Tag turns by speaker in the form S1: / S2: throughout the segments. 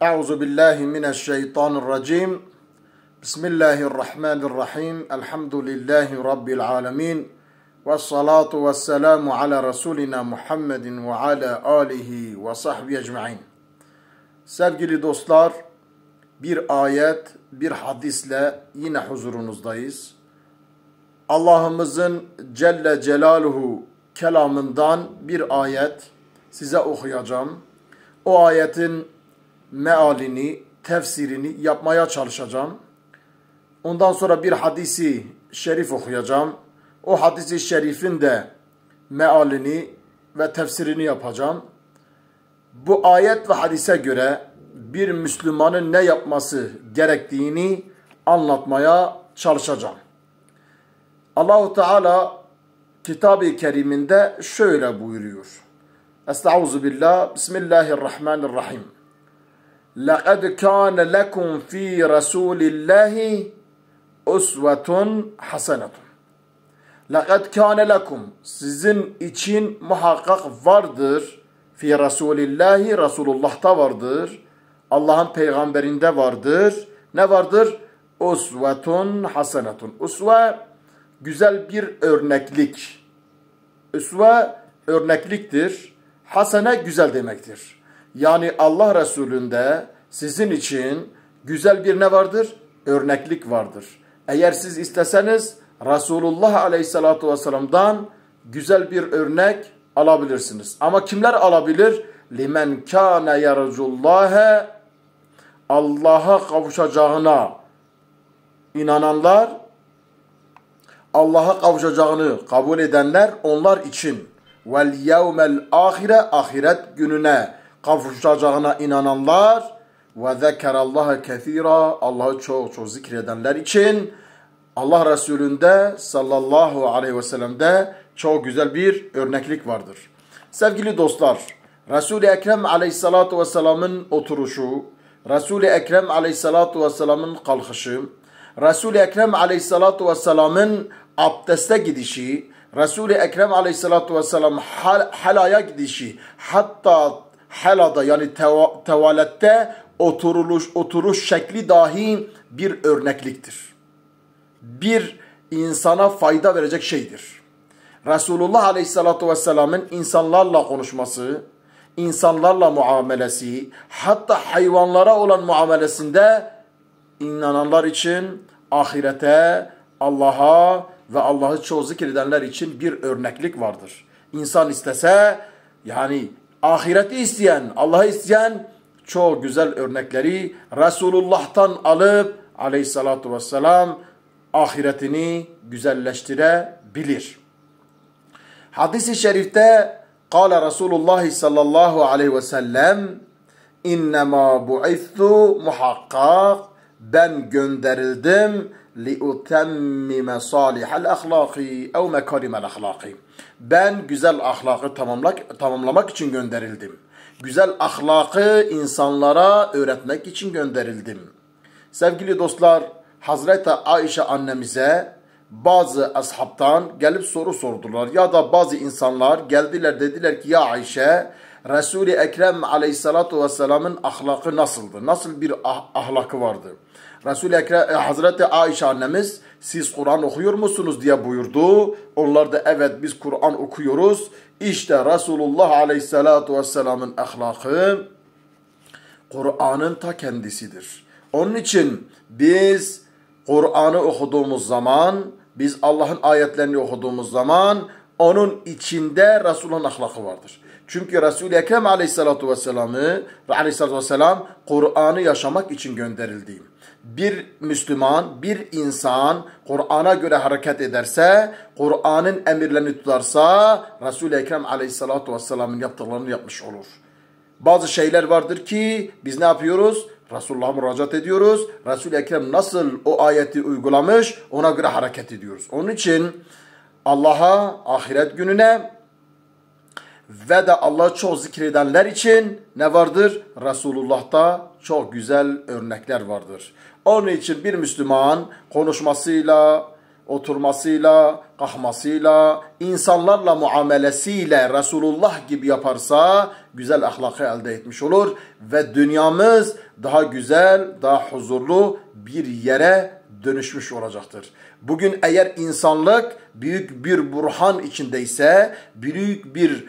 S1: Euzu billahi mineşşeytanirracim. Bismillahirrahmanirrahim. Elhamdülillahi rabbil alamin. Ves salatu vesselamu ala Resulina Muhammedin ve ala alihi ve sahbihi ecmaîn. Sevgili dostlar, bir ayet, bir hadisle yine huzurunuzdayız. Allah'ımızın Celle Celaluhu kelamından bir ayet size okuyacağım. O ayetin mealini, tefsirini yapmaya çalışacağım. Ondan sonra bir hadisi şerif okuyacağım. O hadisi şerifin de mealini ve tefsirini yapacağım. Bu ayet ve hadise göre bir Müslümanın ne yapması gerektiğini anlatmaya çalışacağım. Allahu Teala Kitab-ı Kerim'inde şöyle buyuruyor. Estaizu billah, Bismillahirrahmanirrahim. لَقَدْ كَانَ لَكُمْ ف۪ي رَسُولِ اللّٰهِ اُسْوَةٌ حَسَنَةٌ. لَقَدْ كَانَ لَكُمْ, sizin için muhakkak vardır. Fi Resulillahi, Resulullah'ta vardır. Allah'ın peygamberinde vardır. Ne vardır? Usvetun hasenetun. Usve, güzel bir örneklik. Usve, örnekliktir. Hasene, güzel demektir. Yani Allah Resulü'nde sizin için güzel bir ne vardır? Örneklik vardır. Eğer siz isteseniz Resulullah Aleyhisselatü Vesselam'dan güzel bir örnek alabilirsiniz. Ama kimler alabilir? لِمَنْ كَانَ يَرْجُ اللّٰهَ, Allah'a kavuşacağına inananlar, Allah'a kavuşacağını kabul edenler, onlar için وَالْيَوْمَ الْآخِرَ, ahiret gününe kavuşacağına inananlar ve zekerallaha kethira, Allah'ı çok zikredenler için Allah Resulü'nde sallallahu aleyhi ve sellem'de çok güzel bir örneklik vardır. Sevgili dostlar, Resul-i Ekrem aleyhissalatu vesselam'ın oturuşu, Resul-i Ekrem aleyhissalatu vesselam'ın kalkışı, Resul-i Ekrem aleyhissalatu vesselam'ın abdeste gidişi, Resul-i Ekrem aleyhissalatu vesselam halaya gidişi, hatta halada yani tuvalette oturuş şekli dahi bir örnekliktir. Bir insana fayda verecek şeydir. Resulullah aleyhissalatu vesselamın insanlarla konuşması, insanlarla muamelesi, hatta hayvanlara olan muamelesinde inananlar için ahirete, Allah'a ve Allah'ı çok zikredenler için bir örneklik vardır. İnsan istese, yani ahireti isteyen, Allah'ı isteyen çok güzel örnekleri Resulullah'tan alıp aleyhissalatu vesselam ahiretini güzelleştirebilir. Hadis-i şerifte Kâle Resulullah sallallahu aleyhi ve sellem İnnemâ bu'ithu, muhakkak ben gönderildim liutemmime salihal ahlaki ev mekarimel ahlaki. Ben güzel ahlakı tamamlamak için gönderildim. Güzel ahlakı insanlara öğretmek için gönderildim. Sevgili dostlar, Hazreti Ayşe annemize bazı ashabtan gelip soru sordular. Ya da bazı insanlar geldiler, dediler ki ya Ayşe, Resul-i Ekrem aleyhissalatu vesselamın ahlakı nasıldı? Nasıl bir ahlakı vardı? Resul-i Ekrem, Hazreti Ayşe annemiz siz Kur'an okuyor musunuz diye buyurdu. Onlar da evet biz Kur'an okuyoruz. İşte Resulullah aleyhissalatu vesselamın ahlakı Kur'an'ın ta kendisidir. Onun için biz Kur'an'ı okuduğumuz zaman, biz Allah'ın ayetlerini okuduğumuz zaman onun içinde Resulullah'ın ahlakı vardır. Çünkü Resul-i Ekrem aleyhissalatu vesselam Kur'an'ı yaşamak için gönderildi. Bir Müslüman, bir insan Kur'an'a göre hareket ederse, Kur'an'ın emirlerini tutarsa Resul-i Ekrem aleyhissalatu vesselam'ın yaptıklarını yapmış olur. Bazı şeyler vardır ki biz ne yapıyoruz? Resulullah'a müracaat ediyoruz. Resul-i Ekrem nasıl o ayeti uygulamış ona göre hareket ediyoruz. Onun için Allah'a, ahiret gününe ve de Allah'ı çok zikredenler için ne vardır? Resulullah'ta çok güzel örnekler vardır. Onun için bir Müslüman konuşmasıyla, oturmasıyla, kalkmasıyla, insanlarla muamelesiyle Resulullah gibi yaparsa güzel ahlakı elde etmiş olur ve dünyamız daha güzel, daha huzurlu bir yere dönüşmüş olacaktır. Bugün eğer insanlık büyük bir burhan içindeyse, büyük bir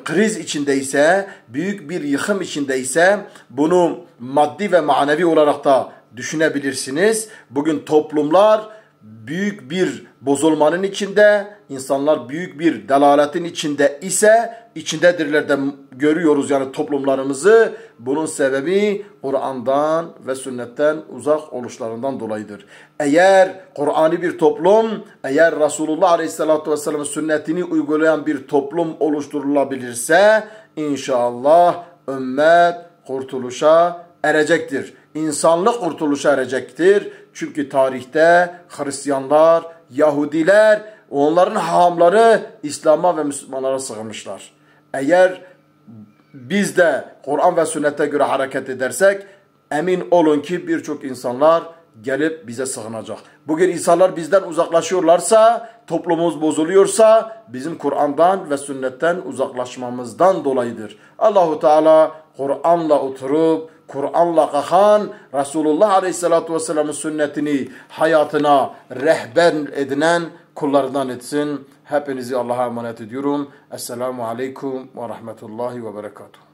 S1: kriz içindeyse, büyük bir yıkım içindeyse bunu maddi ve manevi olarak da düşünebilirsiniz. Bugün toplumlar büyük bir bozulmanın içinde, insanlar büyük bir delaletin içinde ise, içindedirler de görüyoruz yani toplumlarımızı. Bunun sebebi Kur'an'dan ve sünnetten uzak oluşlarından dolayıdır. Eğer Kur'an'ı bir toplum, eğer Resulullah Aleyhisselatü Vesselam'ın sünnetini uygulayan bir toplum oluşturulabilirse inşallah ümmet kurtuluşa erecektir. İnsanlık kurtuluşa erecektir. Çünkü tarihte Hristiyanlar, Yahudiler, onların hahamları İslam'a ve Müslümanlara sığınmışlar. Eğer biz de Kur'an ve sünnete göre hareket edersek emin olun ki birçok insanlar gelip bize sığınacak. Bugün insanlar bizden uzaklaşıyorlarsa, toplumumuz bozuluyorsa bizim Kur'an'dan ve sünnetten uzaklaşmamızdan dolayıdır. Allahu Teala Kur'an'la oturup Kur'an'la kalkan, Resulullah Aleyhisselatü Vesselam'ın sünnetini hayatına rehber edinen kullarından etsin. Hepinizi Allah'a emanet ediyorum. Esselamu Aleyküm ve Rahmetullahi ve Berekatuhu.